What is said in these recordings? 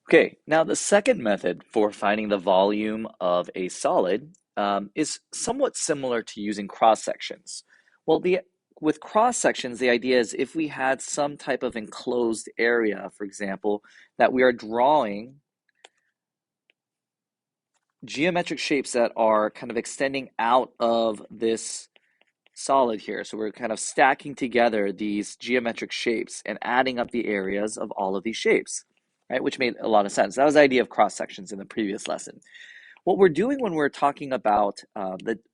Okay, now the second method for finding the volume of a solid is somewhat similar to using cross sections. Well, with cross sections, the idea is if we had some type of enclosed area, for example, that we are drawing geometric shapes that are kind of extending out of this solid here. So we're kind of stacking together these geometric shapes and adding up the areas of all of these shapes, right? Which made a lot of sense. That was the idea of cross sections in the previous lesson. What we're doing when we're talking about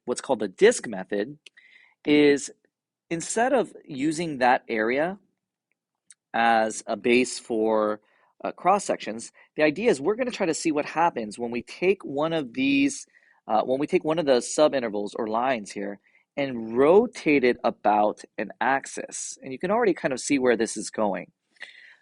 what's called the disk method is instead of using that area as a base for cross sections, the idea is we're going to try to see what happens when we take one of these, when we take one of the subintervals or lines here and rotate it about an axis. And you can already kind of see where this is going.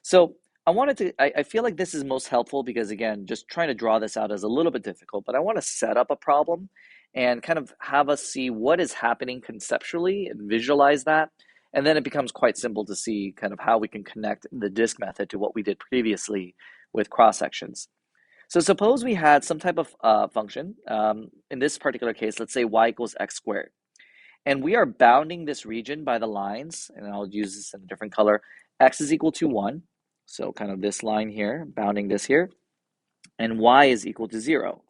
So I feel like this is most helpful because, again, just trying to draw this out is a little bit difficult, but I want to set up a problem and kind of have us see what is happening conceptually and visualize that. And then it becomes quite simple to see kind of how we can connect the disk method to what we did previously with cross sections. So suppose we had some type of function. In this particular case, let's say y equals x squared. And we are bounding this region by the lines, and I'll use this in a different color. X is equal to 1, so kind of this line here, bounding this here, and y is equal to 0.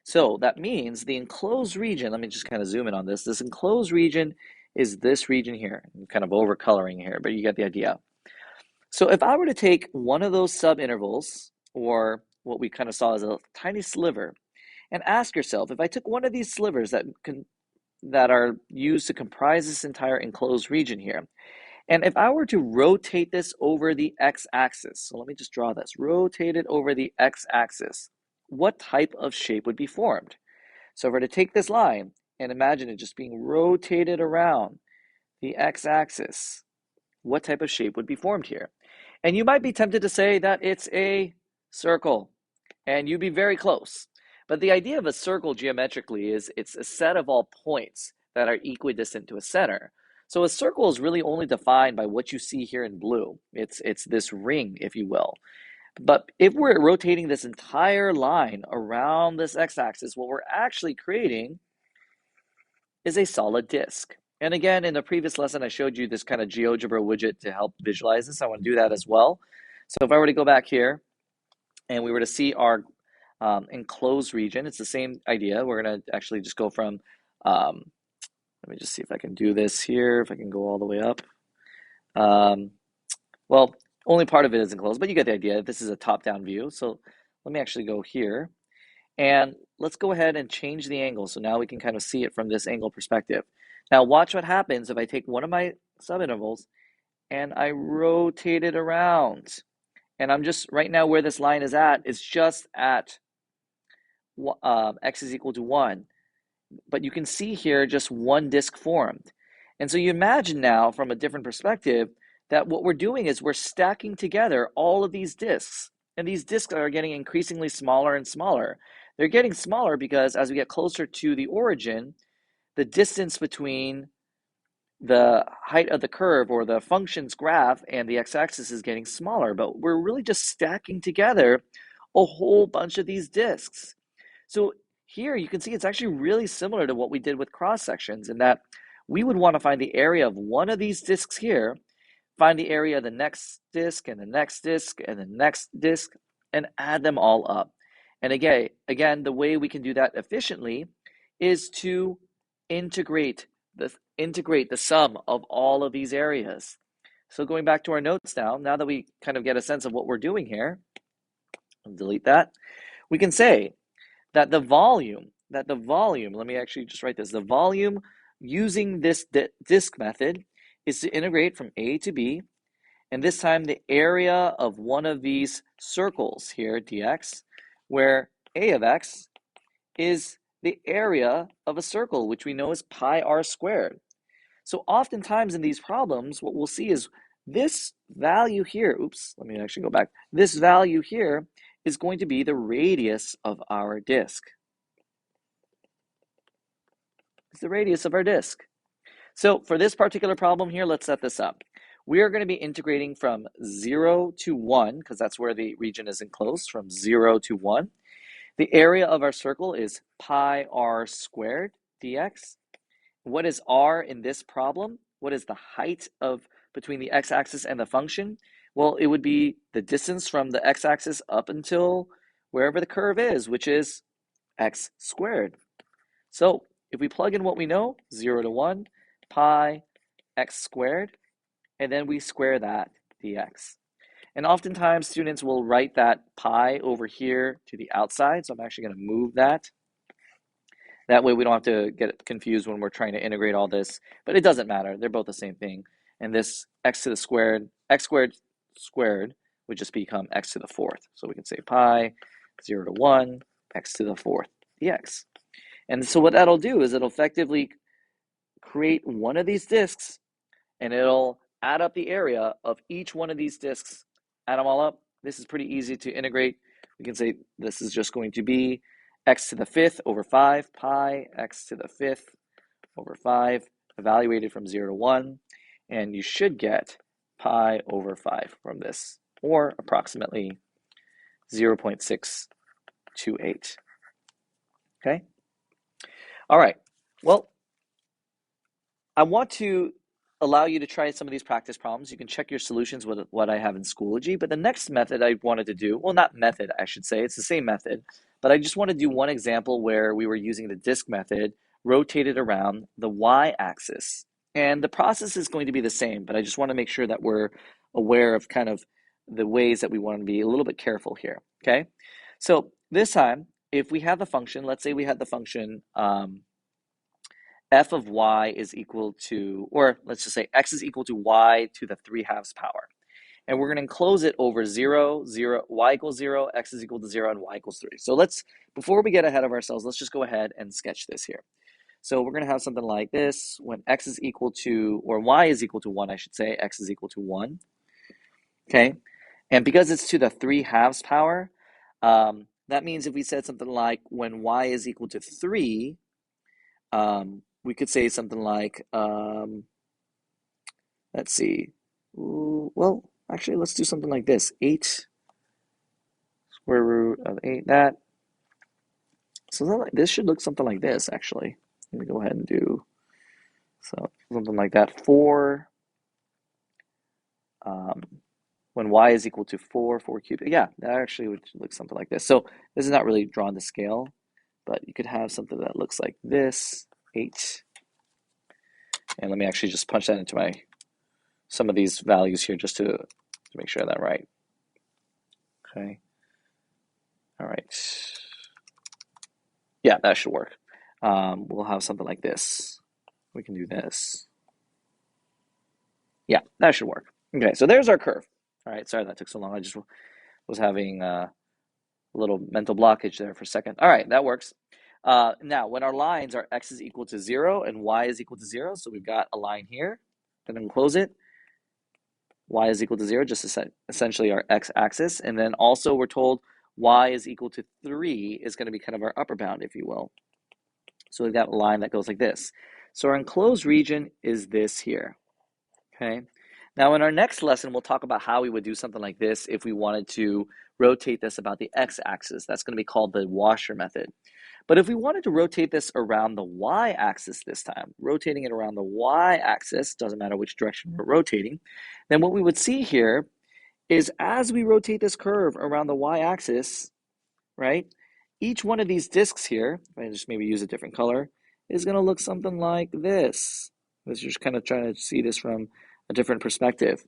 So that means the enclosed region, let me just kind of zoom in on this. This enclosed region is this region here. I'm kind of overcoloring here, but you get the idea. So if I were to take one of those subintervals, or what we kind of saw as a tiny sliver, and ask yourself, if I took one of these slivers that are used to comprise this entire enclosed region here, and if I were to rotate this over the x-axis, so let me just draw this, rotate it over the x-axis, what type of shape would be formed? So if I were to take this line and imagine it just being rotated around the x-axis, what type of shape would be formed here? And you might be tempted to say that it's a circle, and you'd be very close. But the idea of a circle geometrically is it's a set of all points that are equidistant to a center. So a circle is really only defined by what you see here in blue. It's this ring, if you will. But if we're rotating this entire line around this x-axis, what we're actually creating is a solid disk. And again, in the previous lesson, I showed you this kind of GeoGebra widget to help visualize this. I want to do that as well. So if I were to go back here and we were to see our enclosed region, it's the same idea. We're going to actually just go from, let me just see if I can do this here, if I can go all the way up. Well, only part of it is enclosed, but you get the idea. This is a top-down view. So let me actually go here. And let's go ahead and change the angle. So now we can kind of see it from this angle perspective. Now watch what happens if I take one of my subintervals and I rotate it around. And I'm just, right now where this line is at, it's just at x is equal to 1. But you can see here just one disk formed. And so you imagine now from a different perspective that what we're doing is we're stacking together all of these disks. And these disks are getting increasingly smaller and smaller. They're getting smaller because as we get closer to the origin, the distance between the height of the curve or the function's graph and the x-axis is getting smaller, but we're really just stacking together a whole bunch of these disks. So here you can see it's actually really similar to what we did with cross sections in that we would want to find the area of one of these disks here, find the area of the next disk and the next disk and the next disk, and add them all up. And again, the way we can do that efficiently is to integrate the sum of all of these areas. So going back to our notes now that we kind of get a sense of what we're doing here, I'll delete that, we can say that the volume, let me actually just write this, the volume using this disk method is to integrate from A to B, and this time the area of one of these circles here, dx, where A of x is the area of a circle, which we know is pi r squared. So oftentimes in these problems, what we'll see is this value here, let me actually go back. This value here is going to be the radius of our disk. It's the radius of our disk. So for this particular problem here, let's set this up. We are going to be integrating from 0 to 1, because that's where the region is enclosed, from 0 to 1. The area of our circle is pi r squared dx. What is r in this problem? What is the height of between the x-axis and the function? Well, it would be the distance from the x-axis up until wherever the curve is, which is x squared. So if we plug in what we know, 0 to 1, pi x squared, and then we square that dx. And oftentimes students will write that pi over here to the outside. So I'm actually going to move that. That way we don't have to get confused when we're trying to integrate all this. But it doesn't matter. They're both the same thing. And this x to the squared, x squared squared would just become x to the fourth. So we can say pi 0 to 1, x to the fourth dx. And so what that'll do is it'll effectively create one of these disks, and it'll add up the area of each one of these disks, add them all up. This is pretty easy to integrate. We can say this is just going to be x to the fifth over 5, pi x to the fifth over 5, evaluated from 0 to 1, and you should get pi over 5 from this, or approximately 0.628. Okay? All right. Well, I want to allow you to try some of these practice problems. You can check your solutions with what I have in Schoology, but the next method I wanted to do, well, not method, I should say, it's the same method, but I just want to do one example where we were using the disk method rotated around the y-axis. And the process is going to be the same, but I just want to make sure that we're aware of kind of the ways that we want to be a little bit careful here, okay? So this time, if we have the function, let's say we had the function f of y is equal to, or let's just say x is equal to y to the 3/2 power. And we're going to enclose it over 0, 0, y equals 0, x is equal to 0, and y equals 3. So let's, before we get ahead of ourselves, let's just go ahead and sketch this here. So we're going to have something like this. When x is equal to, or y is equal to 1, I should say, x is equal to 1. Okay? And because it's to the 3/2 power, that means if we said something like when y is equal to 3, we could say something like, let's see. Ooh, well, actually, let's do something like this. 8 square root of 8, that. So this should look something like this, actually. Let me go ahead and do something like that. 4, when y is equal to 4 cubed. Yeah, that actually would look something like this. So this is not really drawn to scale, but you could have something that looks like this, 8. And let me actually just punch that into some of these values here just to make sure that's right. Okay. All right. Yeah, that should work. We'll have something like this. We can do this. Yeah, that should work. Okay, so there's our curve. All right, sorry that took so long. I just was having a little mental blockage there for a second. All right, that works. Now, when our lines are x is equal to 0 and y is equal to 0, so we've got a line here, then enclose it. Y is equal to 0, just essentially our x-axis. And then also we're told y is equal to 3 is going to be kind of our upper bound, if you will. So we've got a line that goes like this. So our enclosed region is this here, okay? Now in our next lesson, we'll talk about how we would do something like this if we wanted to rotate this about the x-axis. That's going to be called the washer method. But if we wanted to rotate this around the y-axis this time, rotating it around the y-axis, doesn't matter which direction we're rotating, then what we would see here is as we rotate this curve around the y-axis, right, each one of these disks here, if I just maybe use a different color, is going to look something like this. Let's just kind of try to see this from a different perspective.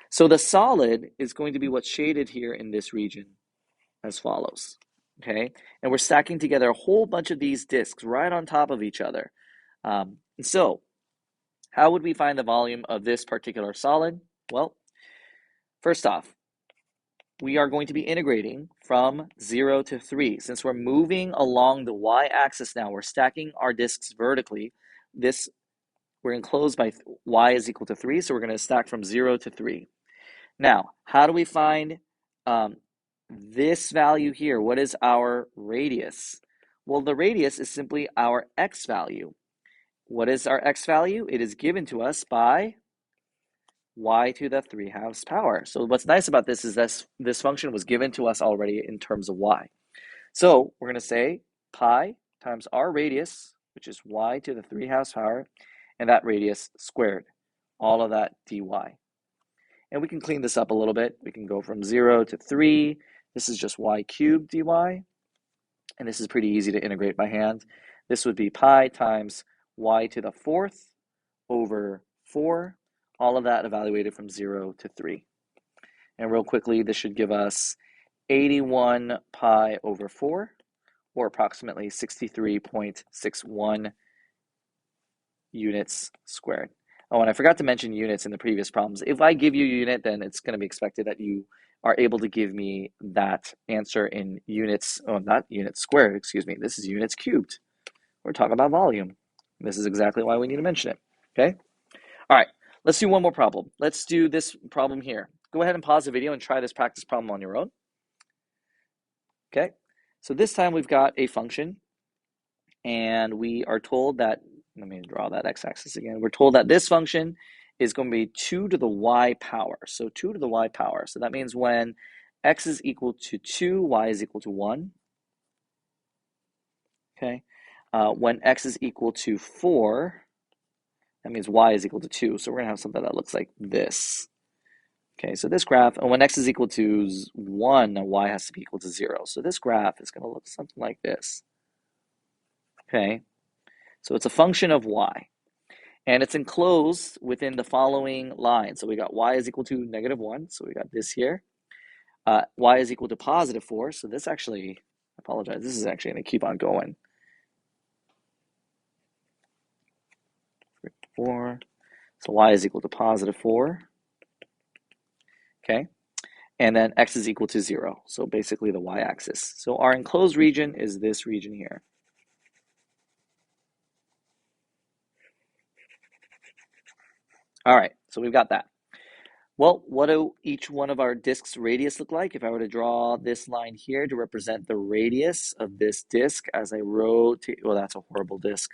So the solid is going to be what's shaded here in this region as follows. Okay, and we're stacking together a whole bunch of these disks right on top of each other. And so how would we find the volume of this particular solid? Well, first off, we are going to be integrating from 0 to 3. Since we're moving along the y-axis now, we're stacking our disks vertically. We're enclosed by y is equal to 3, so we're going to stack from 0 to 3. Now, how do we find this value here? What is our radius? Well, the radius is simply our x value. What is our x value? It is given to us by y to the 3/2 power. So what's nice about this is this function was given to us already in terms of y. So we're going to say pi times our radius, which is y to the 3/2 power, and that radius squared, all of that dy. And we can clean this up a little bit. We can go from 0 to 3. This is just y cubed dy. And this is pretty easy to integrate by hand. This would be pi times y to the 4th over 4. All of that evaluated from 0 to 3. And real quickly, this should give us 81 pi over 4, or approximately 63.61 units squared. Oh, and I forgot to mention units in the previous problems. If I give you a unit, then it's going to be expected that you are able to give me that answer in units, oh, not units squared, excuse me. This is units cubed. We're talking about volume. This is exactly why we need to mention it, okay? All right, let's do one more problem. Let's do this problem here. Go ahead and pause the video and try this practice problem on your own. Okay, so this time we've got a function, and we are told that, let me draw that x-axis again. We're told that this function is going to be 2 to the y power. So 2 to the y power. So that means when x is equal to 2, y is equal to 1. Okay, when x is equal to 4, that means y is equal to 2. So we're going to have something that looks like this. Okay, so this graph, and when x is equal to 1, y has to be equal to 0. So this graph is going to look something like this. Okay, so it's a function of y, and it's enclosed within the following line. So we got y is equal to -1, so we got this here. Y is equal to +4, so this actually, I apologize, this is actually going to keep on going. 4, so y is equal to +4. Okay, and then x is equal to 0, so basically the y-axis. So our enclosed region is this region here. All right, so we've got that. Well, what do each one of our disks' radius look like? If I were to draw this line here to represent the radius of this disk as I rotate, well, that's a horrible disk.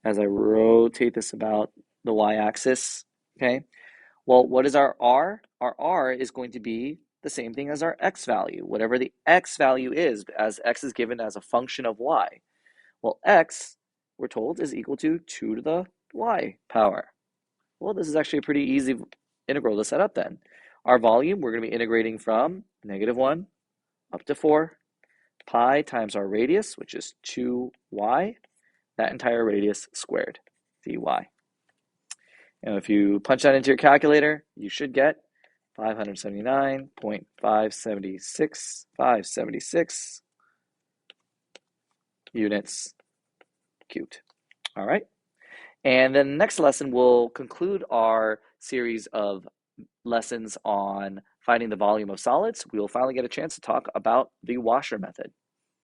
As I rotate this about the y-axis, okay? Well, what is our r? Our r is going to be the same thing as our x value, whatever the x value is, as x is given as a function of y. Well, x, we're told, is equal to 2 to the y power. Well, this is actually a pretty easy integral to set up then. Our volume, we're going to be integrating from -1 up to 4, pi times our radius, which is 2y, that entire radius squared, dy. And if you punch that into your calculator, you should get 579.576 units cubed. All right. And then next lesson, we'll conclude our series of lessons on finding the volume of solids. We will finally get a chance to talk about the washer method.